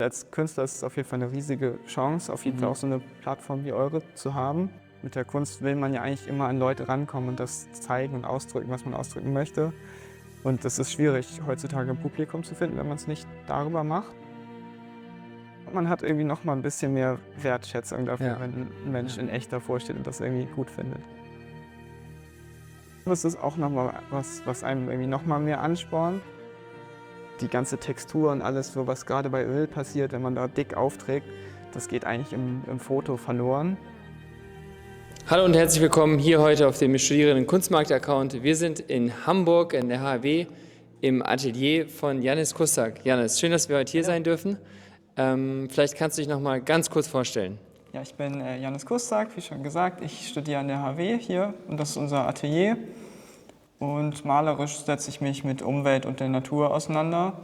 Als Künstler ist es auf jeden Fall eine riesige Chance, auf jeden Fall auch so eine Plattform wie eure zu haben. Mit der Kunst will man ja eigentlich immer an Leute rankommen und das zeigen und ausdrücken, was man ausdrücken möchte. Und es ist schwierig, heutzutage ein Publikum zu finden, wenn man es nicht darüber macht. Man hat irgendwie noch mal ein bisschen mehr Wertschätzung dafür, wenn ein Mensch in echt davor steht und das irgendwie gut findet. Das ist auch noch mal was einem irgendwie noch mal mehr anspornt. Die ganze Textur und alles, so was gerade bei Öl passiert, wenn man da dick aufträgt, das geht eigentlich im Foto verloren. Hallo und herzlich willkommen hier heute auf dem Studierenden Kunstmarkt-Account. Wir sind in Hamburg in der HAW im Atelier von Jannis Kussak. Jannis, schön, dass wir heute hier sein dürfen. Vielleicht kannst du dich noch mal ganz kurz vorstellen. Ja, ich bin Jannis Kussak, wie schon gesagt. Ich studiere an der HAW hier und das ist unser Atelier. Und malerisch setze ich mich mit Umwelt und der Natur auseinander.